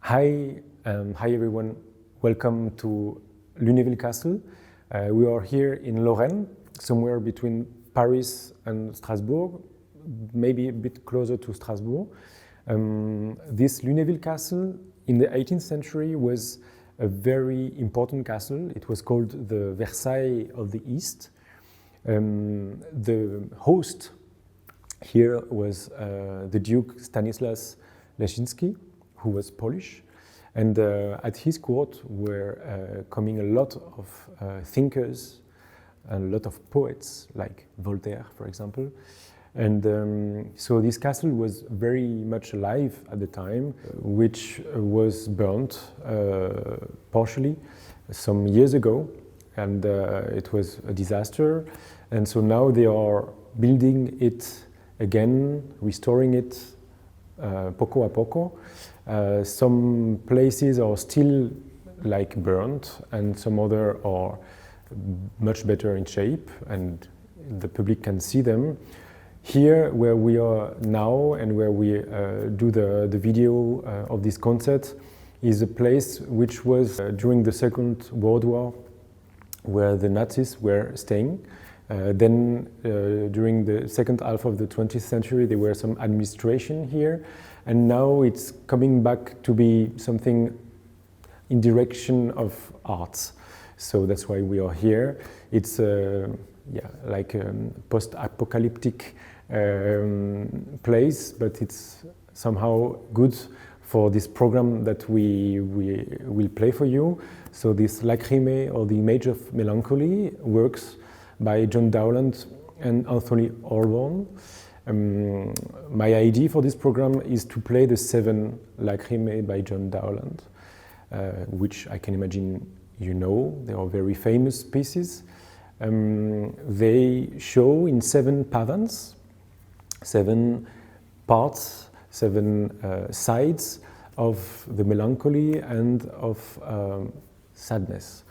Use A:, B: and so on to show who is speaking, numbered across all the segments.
A: Hi everyone. Welcome to Lunéville Castle. We are here in Lorraine, somewhere between Paris and Strasbourg, maybe a bit closer to Strasbourg. This Lunéville Castle in the 18th century was a very important castle. It was called the Versailles of the East. The host here was the Duke Stanislas Leszczyński, who was Polish, and at his court were coming a lot of thinkers and a lot of poets, like Voltaire, for example. And so this castle was very much alive at the time, which was burnt partially some years ago, and it was a disaster. And so now they are building it again, restoring it poco a poco. Some places are still like burnt, and some other are much better in shape, and the public can see them. Here, where we are now and where we do the video of this concert, is a place which was during the Second World War, where the Nazis were staying. Then during the second half of the 20th century, there were some administration here, and now it's coming back to be something in direction of arts. So that's why we are here. It's like a post-apocalyptic place, but it's somehow good for this program that we will play for you. So this Lacrimée, or the Image of Melancholy, works by John Dowland and Anthony Orborn. My idea for this program is to play the 7 Lacrimée by John Dowland, which I can imagine you know. They are very famous pieces. They show in 7 pavans, 7 parts, 7 sides of the melancholy and of sadness.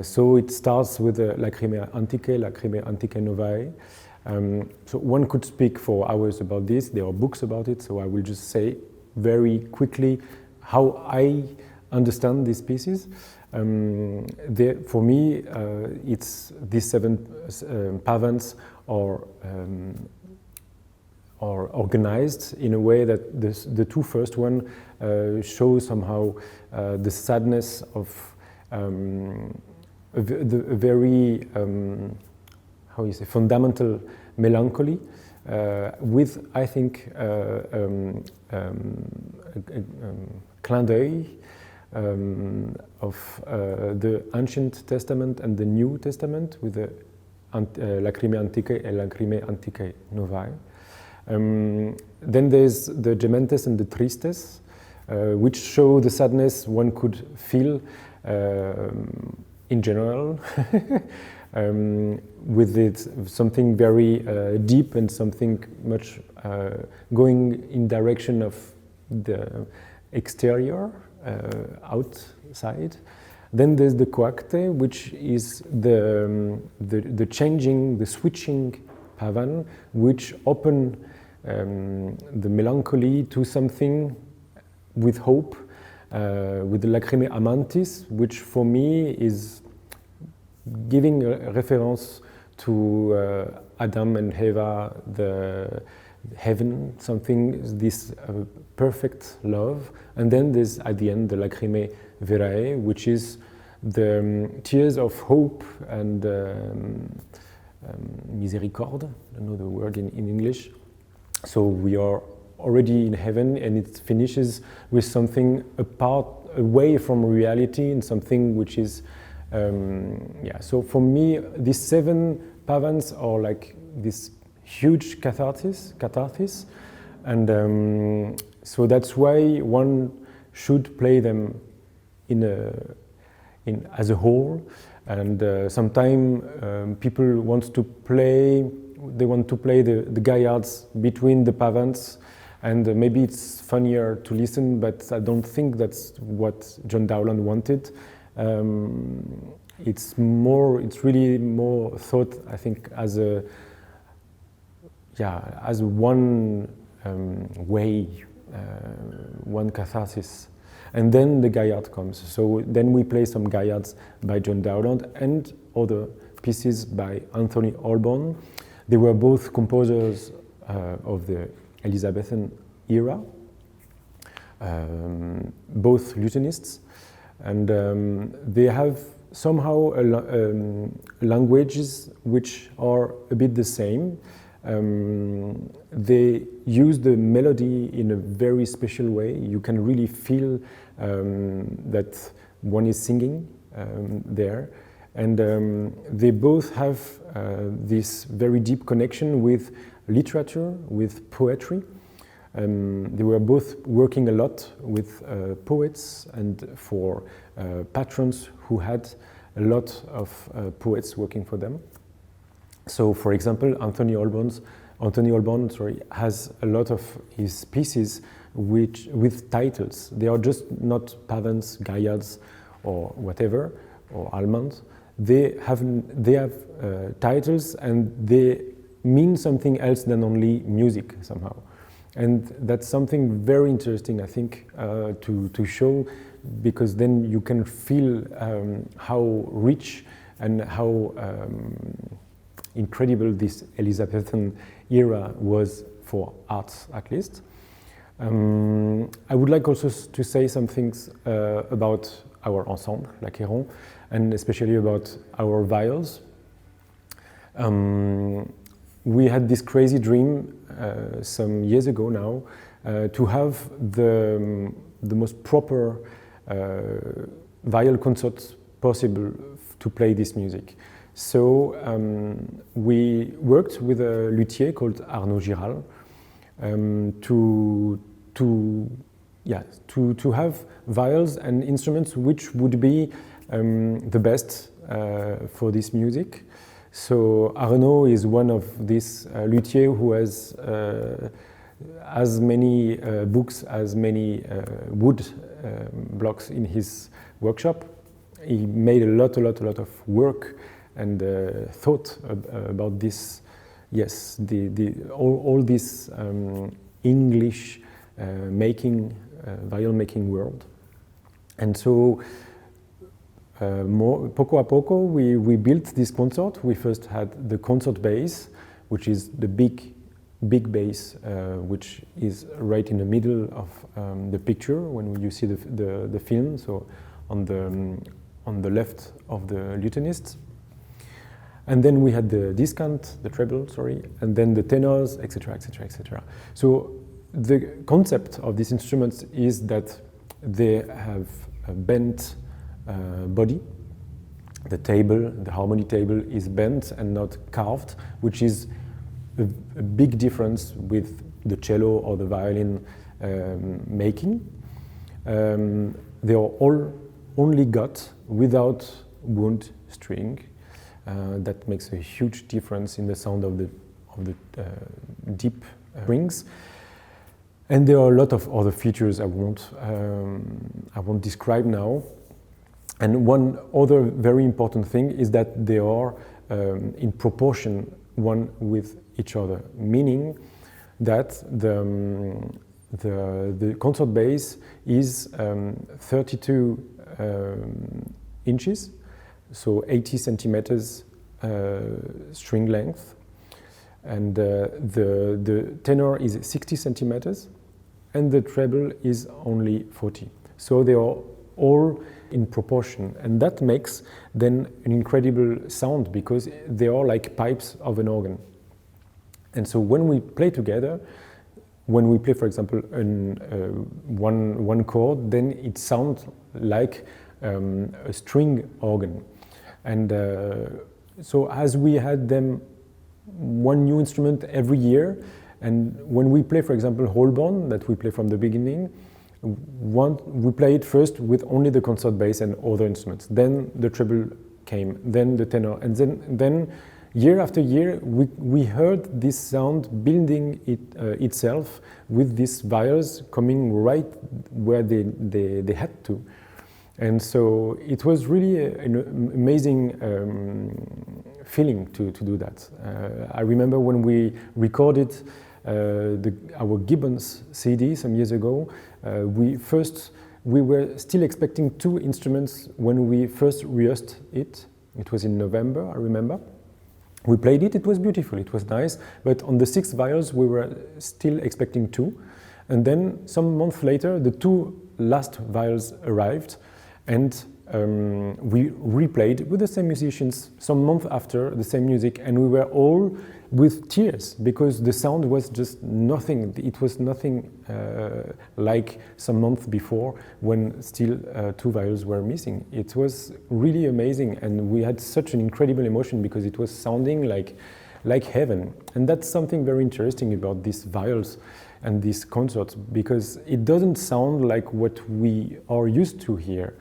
A: So it starts with the Lacrimée Antiquae, Lacrimée Antiquae Novae. So one could speak for hours about this. There are books about it, so I will just say very quickly how I understand these pieces. For me, it's these 7 pavans are organized in a way that the 2 first one show somehow the sadness of a very how you say, fundamental melancholy, with, I think, clin d'œil of the Ancient Testament and the New Testament, with the Lacrimée Antiquae and Lacrimée Antiquae Novae. Then there's the Gementes and the Tristes, which show the sadness one could feel in general, with it something very deep and something much going in direction of the exterior, outside. Then there's the Coacte, which is the changing, the switching pavan, which open the melancholy to something with hope, with the Lacrimée Amantis, which for me is giving a reference to Adam and Eva, the heaven, something, this perfect love. And then there's at the end the Lacrimée Verae, which is the tears of hope and misericorde, I don't know the word in English. So we are already in heaven, and it finishes with something apart, away from reality, and something which is so for me, these 7 pavans are like this huge catharsis, and so that's why one should play them as a whole. And sometimes people want to play the gaillards between the pavans, and maybe it's funnier to listen, but I don't think that's what John Dowland wanted. It's really more thought, I think, as one way, one catharsis. and then the Gaillard comes. So then we play some Gaillards by John Dowland and other pieces by Anthony Holborn. They were both composers of the Elizabethan era, both lutenists, and they have somehow languages which are a bit the same. They use the melody in a very special way. You can really feel that one is singing there. And they both have this very deep connection with literature, with poetry. They were both working a lot with poets and for patrons who had a lot of poets working for them. So, for example, Anthony Holborn has a lot of his pieces with titles. They are just not Pavans, Gaillards, or whatever, or Allemands. They have titles, and they mean something else than only music somehow. And that's something very interesting, I think, to show, because then you can feel how rich and how incredible this Elizabethan era was for arts, at least. I would like also to say some things about our ensemble, L'Achéron, and especially about our viols. We had this crazy dream some years ago now to have the most proper viol concert possible to play this music. So we worked with a luthier called Arnaud Giral to have viols and instruments which would be the best for this music. So Arnaud is one of these luthiers who has as many books, as many wood blocks in his workshop. He made a lot of work and thought about this. Yes, all this English making, viol making world. And so poco a poco we built this concert. We first had the concert bass, which is the big bass, which is right in the middle of the picture when you see the film, so on the left of the lutenist. And then we had the discant, the treble, sorry, and then the tenors, etc., etc., etc. So the concept of these instruments is that they have a bent body. The table, the harmony table, is bent and not carved, which is a big difference with the cello or the violin making. They are all only got without wound string. That makes a huge difference in the sound of the deep strings. And there are a lot of other features I won't describe now. And one other very important thing is that they are in proportion one with each other, meaning that the concert bass is 32 inches, so 80 centimeters string length, and the tenor is 60 centimeters, and the treble is only 40. So they are all in proportion, and that makes then an incredible sound because they are like pipes of an organ. And so when we play together, when we play, for example, one chord, then it sounds like a string organ. And so as we had them one new instrument every year, and when we play, for example, Holborn, that we play from the beginning, we play it first with only the concert bass and other instruments. Then the treble came, then the tenor, and then year after year we heard this sound building itself with these viols coming right where they had to. And so it was really an amazing feeling to do that. I remember when we recorded our Gibbons CD some years ago, we first We were still expecting 2 instruments when we first rehearsed it. It was in November, I remember. We played it, it was beautiful, it was nice, but on the 6 viols we were still expecting 2. And then some months later, the 2 last viols arrived, and we replayed with the same musicians some months after, the same music, and we were all with tears because the sound was just nothing. It was nothing like some months before when still 2 viols were missing. It was really amazing, and we had such an incredible emotion because it was sounding like heaven. And that's something very interesting about these viols and these concerts, because it doesn't sound like what we are used to here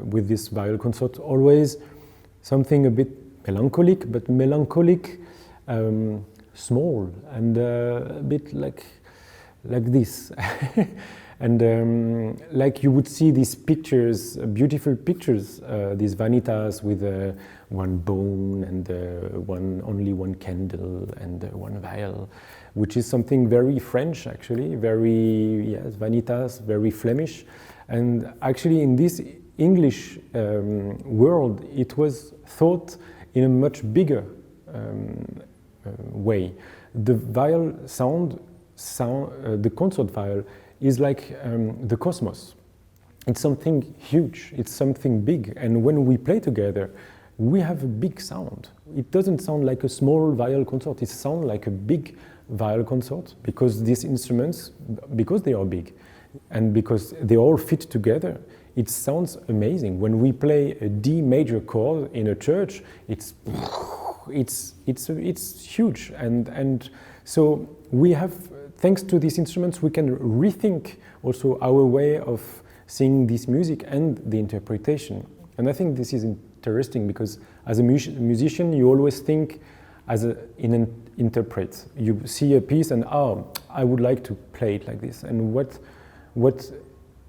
A: with this viol concert. Always something a bit melancholic, but melancholic small and a bit like this. And like you would see these pictures, beautiful pictures, these vanitas with one bone and only one candle and one viol, which is something very French actually, very, yes, vanitas, very Flemish. And actually in this English world, it was thought in a much bigger way. The viol sound, the concert viol is like the cosmos. It's something huge, it's something big, and when we play together, we have a big sound. It doesn't sound like a small viol concert, it sounds like a big viol concert, because these instruments, because they are big, and because they all fit together, it sounds amazing. When we play a D major chord in a church, it's huge, and so we have, thanks to these instruments, we can rethink also our way of seeing this music and the interpretation. And I think this is interesting because as a musician, you always think in an interpret. You see a piece and, oh, I would like to play it like this. And what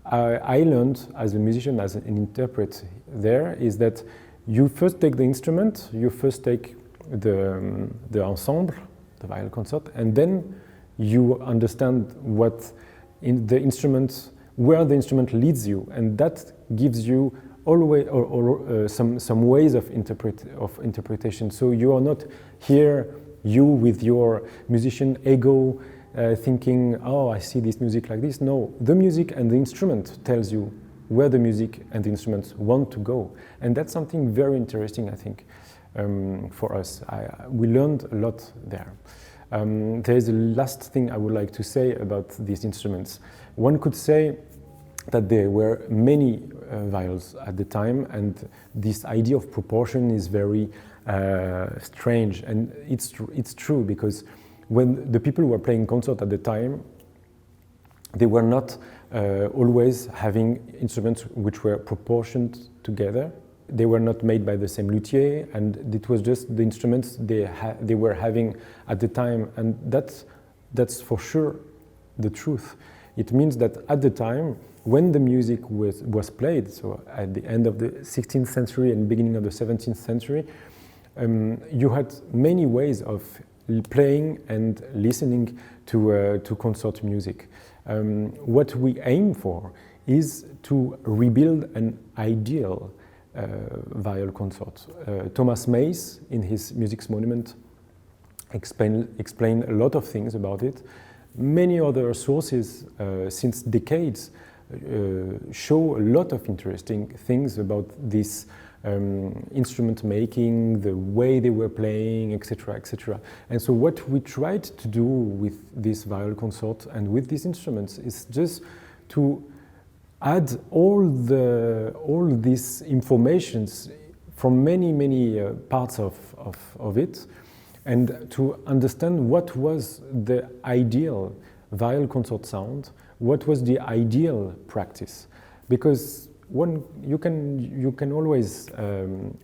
A: I learned as a musician, as an interpret there, is that you first take the instrument, you first take the ensemble, the viol concert, and then you understand what in the instrument, where the instrument leads you, and that gives you always some ways of interpretation. So you are not here, you with your musician ego, thinking, oh, I see this music like this. No, the music and the instrument tells you where the music and the instruments want to go, and that's something very interesting, I think, for us. We learned a lot there. There is a last thing I would like to say about these instruments. One could say that there were many viols at the time, and this idea of proportion is very strange, and it's true, because when the people who were playing concert at the time, they were not always having instruments which were proportioned together. They were not made by the same luthier, and it was just the instruments they were having at the time, and that's for sure the truth. It means that at the time, when the music was played, so at the end of the 16th century and beginning of the 17th century, you had many ways of playing and listening to concert music. What we aim for is to rebuild an ideal viol concert. Thomas Mays, in his Music's Monument, explained a lot of things about it. Many other sources since decades show a lot of interesting things about this instrument making, the way they were playing, etc., etc. And so what we tried to do with this viol concert and with these instruments is just to add all these informations from many parts of it, and to understand what was the ideal viol concert sound, what was the ideal practice. Because you can always,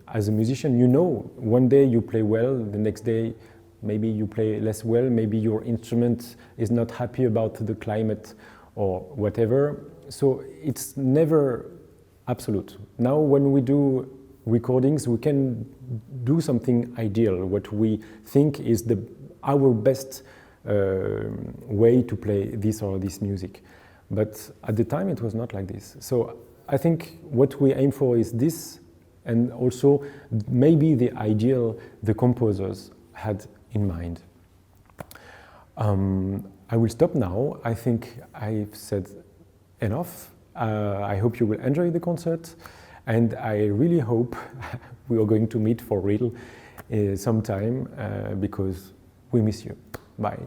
A: as a musician, you know, one day you play well, the next day maybe you play less well, maybe your instrument is not happy about the climate or whatever. So it's never absolute. Now when we do recordings, we can do something ideal, what we think is our best way to play this or this music. but at the time it was not like this. So I think what we aim for is this, and also maybe the ideal the composers had in mind. I will stop now. I think I've said enough. I hope you will enjoy the concert, and I really hope we are going to meet for real sometime, because we miss you. Bye.